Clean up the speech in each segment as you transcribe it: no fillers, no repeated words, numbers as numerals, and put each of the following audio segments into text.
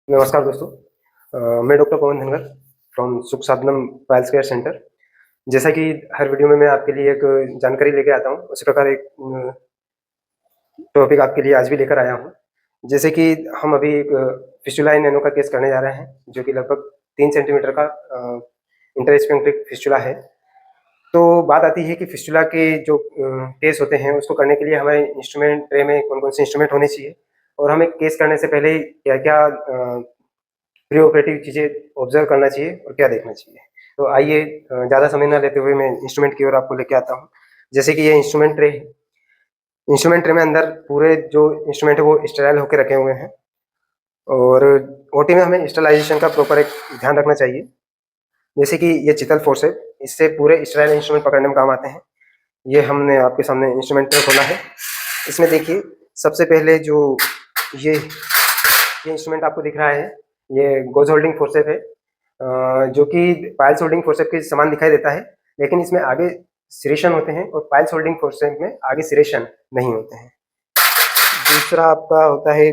नमस्कार दोस्तों। मैं डॉक्टर पवन धनगर फ्रॉम सुख साधनम पाइल्स केयर सेंटर। जैसा कि हर वीडियो में मैं आपके लिए एक जानकारी लेके आता हूँ, उसी प्रकार एक टॉपिक आपके लिए आज भी लेकर आया हूँ। जैसे कि हम अभी एक फिस्टुला इन नैनो का केस करने जा रहे हैं, जो कि लगभग 3 सेंटीमीटर का इंटरस्पेंक्टिक फिस्टुला है। तो बात आती है कि फिस्टुला के जो केस होते हैं, उसको करने के लिए हमारे इंस्ट्रूमेंट ट्रे में कौन-कौन से इंस्ट्रूमेंट होने चाहिए और हमें केस करने से पहले क्या-क्या प्री ऑपरेटिव चीज़ें ऑब्ज़र्व करना चाहिए और क्या देखना चाहिए। तो आइए ज़्यादा समय ना लेते हुए मैं इंस्ट्रूमेंट की ओर आपको लेके आता हूँ। जैसे कि ये इंस्ट्रूमेंट ट्रे है। इंस्ट्रूमेंट ट्रे में अंदर पूरे जो इंस्ट्रूमेंट है वो स्टेराइल होके रखे हुए हैं और ओटी में हमें स्टेरिलाइज़ेशन का प्रॉपर एक ध्यान रखना चाहिए। जैसे कि ये चितल फोर्स है, इससे पूरे स्टेराइल इंस्ट्रूमेंट पकड़ने में काम आते हैं। ये हमने आपके सामने इंस्ट्रूमेंट ट्रे खोला है। इसमें देखिए सबसे पहले जो ये इंस्ट्रूमेंट आपको दिख रहा है, ये गोज होल्डिंग फोर्सेप है, जो कि पाइल्स होल्डिंग फोर्सेप के समान दिखाई देता है, लेकिन इसमें आगे सिरेशन होते हैं और पाइल्स होल्डिंग फोर्सेप में आगे सिरेशन नहीं होते हैं। दूसरा आपका होता है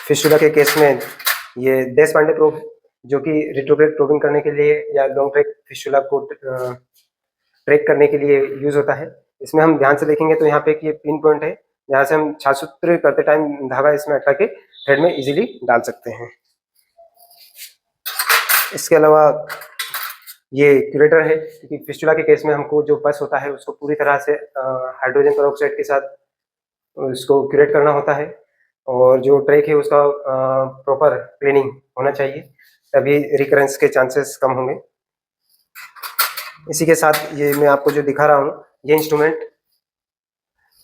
फिस्टुला के केस में ये देशपांडे प्रोब, जो कि रेट्रोग्रेड प्रोबिंग करने के लिए या लॉन्ग ट्रैक फिस्टुला को ट्रैक करने के लिए यूज होता है। इसमें हम ध्यान से देखेंगे तो यहाँ पे एक ये पिन पॉइंट है, जहाँ से हम छाछूत्र करते टाइम धागा इसमें अटका के थ्रेड में इजीली डाल सकते हैं। इसके अलावा ये क्यूरेटर है, क्योंकि फिस्टुला के केस में हमको जो पस होता है उसको पूरी तरह से हाइड्रोजन पेरोक्साइड के साथ उसको क्यूरेट करना होता है और जो ट्रैक है उसका प्रॉपर क्लीनिंग होना चाहिए, तभी रिकरेंस के चांसेस कम होंगे। इसी के साथ ये मैं आपको जो दिखा रहा हूँ, ये इंस्ट्रूमेंट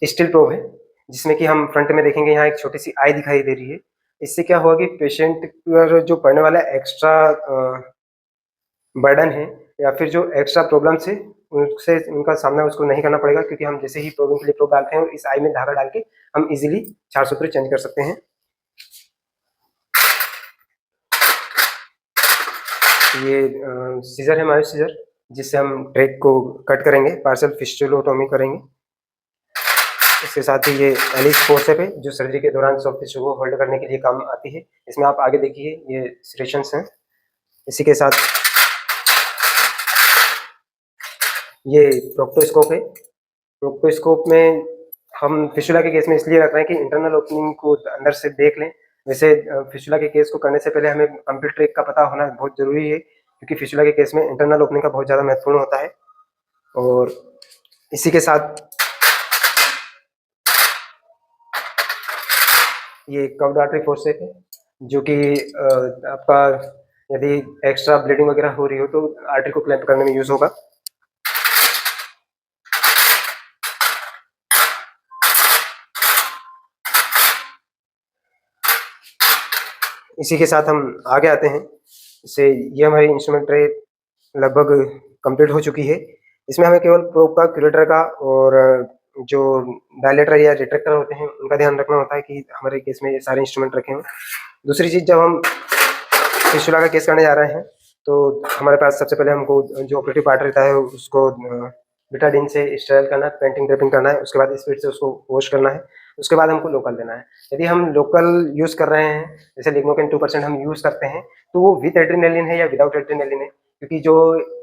स्टील प्रोब है, जिसमें कि हम फ्रंट में देखेंगे यहाँ एक छोटी सी आई दिखाई दे रही है। इससे क्या होगा कि पेशेंट पर जो पड़ने वाला एक्स्ट्रा बर्डन है या फिर जो एक्स्ट्रा प्रॉब्लम्स है, उससे उनका सामना उसको नहीं करना पड़ेगा, क्योंकि हम जैसे ही प्रोबिंग के लिए प्रोब डालते हैं और इस आई में धागा डाल के हम इजीली छारसूत्र चेंज कर सकते हैं। ये सीजर है, हमारे सीजर, जिससे हम ट्रैक को कट करेंगे, पार्शियल फिस्टुलोटोमी करेंगे। इसके साथ ही ये एलिस फोर्सेप है, जो सर्जरी के दौरान सॉफ्ट टिश्यू को होल्ड करने के लिए काम आती है। इसमें आप आगे देखिए ये सिरेशंस हैं। इसी के साथ ये प्रोक्टोस्कोप है। प्रोक्टोस्कोप में हम फिस्टुला के केस में इसलिए रख रहे हैं कि इंटरनल ओपनिंग को अंदर से देख लें। वैसे फिस्टुला के केस को करने से पहले हमें कंप्लीट ट्रैक का पता होना बहुत ज़रूरी है, क्योंकि फिस्टुला के केस में इंटरनल ओपनिंग का बहुत ज़्यादा महत्वपूर्ण होता है। और इसी के साथ ये कर्व्ड आर्टरी फोर्सेप है, जो कि आपका यदि एक्स्ट्रा ब्लीडिंग वगैरह हो रही हो तो आर्टरी को क्लैंप करने में यूज़ होगा। इसी के साथ हम आगे आते हैं। इससे ये हमारी इंस्ट्रूमेंट ट्रे लगभग कंप्लीट हो चुकी है। इसमें हमें केवल प्रोब का, क्यूरेटर का और जो डायलेटर या रिट्रैक्टर होते हैं उनका ध्यान रखना होता है कि हमारे केस में ये सारे इंस्ट्रूमेंट रखे हों। दूसरी चीज़, जब हम फिस्टुला का केस करने जा रहे हैं तो हमारे पास सबसे पहले हमको जो ऑपरेटिव पार्ट रहता है उसको बिटाडीन से स्टेराइल करना है, पेंटिंग ड्रेपिंग करना है, उसके बाद स्पीड से उसको वॉश करना है, उसके बाद हमको लोकल देना है। यदि हम लोकल यूज़ कर रहे हैं, जैसे लिग्नोकेन 2% हम यूज़ करते हैं, तो वो विद एड्रेनालिन है या विदाउट एड्रेनालिन है, क्योंकि जो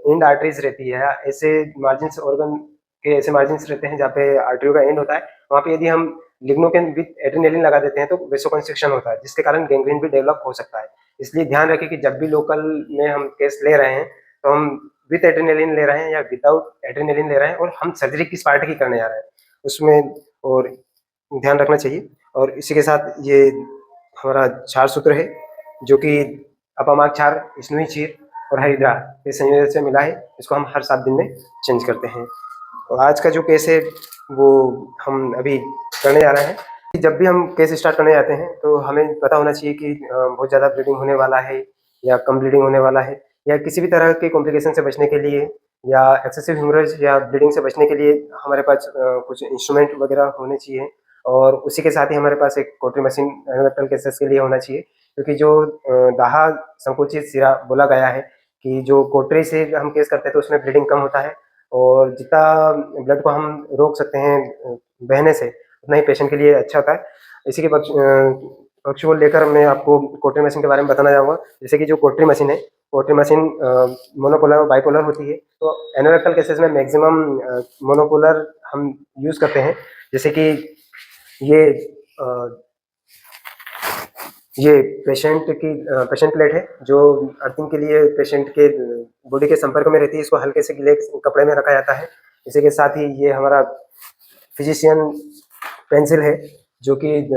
एंड आर्टरीज रहती है, ऐसे मार्जिन्स ऑर्गन के ऐसे मार्जिन्स रहते हैं जहाँ पे आर्टरियों का एंड होता है, वहाँ पे यदि हम लिग्नोकेन विद एड्रेनालिन लगा देते हैं तो वेसोकंस्ट्रिक्शन होता है, जिसके कारण गैंग्रीन भी डेवलप हो सकता है। इसलिए ध्यान रखें कि जब भी लोकल में हम केस ले रहे हैं तो हम विद एड्रेनालिन ले रहे हैं या विदाउट एड्रेनालिन ले रहे हैं, और हम सर्जरी किस पार्ट की करने जा रहे हैं उसमें और ध्यान रखना चाहिए। और इसी के साथ ये हमारा क्षार सूत्र है, जो कि अपामार्ग क्षार, स्नोई क्षीर और हरिद्रा ये संयोजन से मिला है। इसको हम हर 7 दिन में चेंज करते हैं। और आज का जो केस है वो हम अभी करने जा रहे हैं। जब भी हम केस स्टार्ट करने जाते हैं तो हमें पता होना चाहिए कि बहुत ज़्यादा ब्लीडिंग होने वाला है या कम ब्लीडिंग होने वाला है, या किसी भी तरह के कॉम्प्लिकेशन से बचने के लिए या एक्सेसिव हेमोरेज या ब्लीडिंग से बचने के लिए हमारे पास कुछ इंस्ट्रूमेंट वगैरह होने चाहिए। और उसी के साथ ही हमारे पास एक कोटरी मशीन एनोरेक्टल केसेस के लिए होना चाहिए, क्योंकि जो दाहा संकुचित सिरा बोला गया है कि जो कोटरी से हम केस करते हैं तो उसमें ब्लीडिंग कम होता है, और जितना ब्लड को हम रोक सकते हैं बहने से, उतना ही पेशेंट के लिए अच्छा होता है। इसी के पक्ष को लेकर मैं आपको कोटरी मशीन के बारे में बताना चाहूँगा। जैसे कि जो कोटरी मशीन है, कोटरी मशीन मोनोपोलर और बाइपोलर होती है। तो एनोरेक्टल केसेस में मैक्सिमम मोनोपोलर हम यूज़ करते हैं। जैसे कि ये पेशेंट प्लेट है जो अर्थिंग के लिए पेशेंट के बॉडी के संपर्क में रहती है। इसको हल्के से गीले कपड़े में रखा जाता है। इसी के साथ ही ये हमारा फिजिशियन पेंसिल है जो कि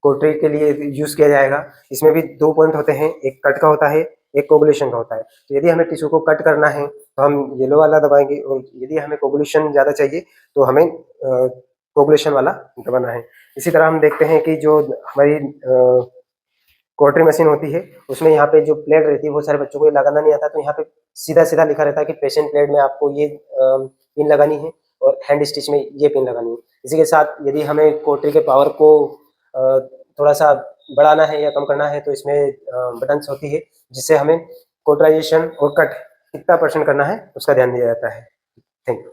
कोटरी के लिए यूज़ किया जाएगा। इसमें भी 2 पॉइंट होते हैं, एक कट का होता है, एक कोगुलेशन का होता है। तो यदि हमें टिश्यू को कट करना है तो हम येलो वाला दबाएंगे, और यदि हमें कोगुलेशन ज़्यादा चाहिए तो हमें कोगुलेशन वाला दबाना है। इसी तरह हम देखते हैं कि जो हमारी कोटरी मशीन होती है उसमें यहाँ पे जो प्लेट रहती है, वो सारे बच्चों को ये लगाना नहीं आता। तो यहाँ पे सीधा-सीधा लिखा रहता है कि पेशेंट प्लेट में आपको ये पिन लगानी है और हैंड स्टिच में ये पिन लगानी है। इसी के साथ यदि हमें कोटरी के पावर को थोड़ा-सा बढ़ाना है या कम करना है तो इसमें बटन्स होती है जिससे हमें कोटराइजेशन और कट कितना % करना है उसका ध्यान दिया जाता है। Thank you.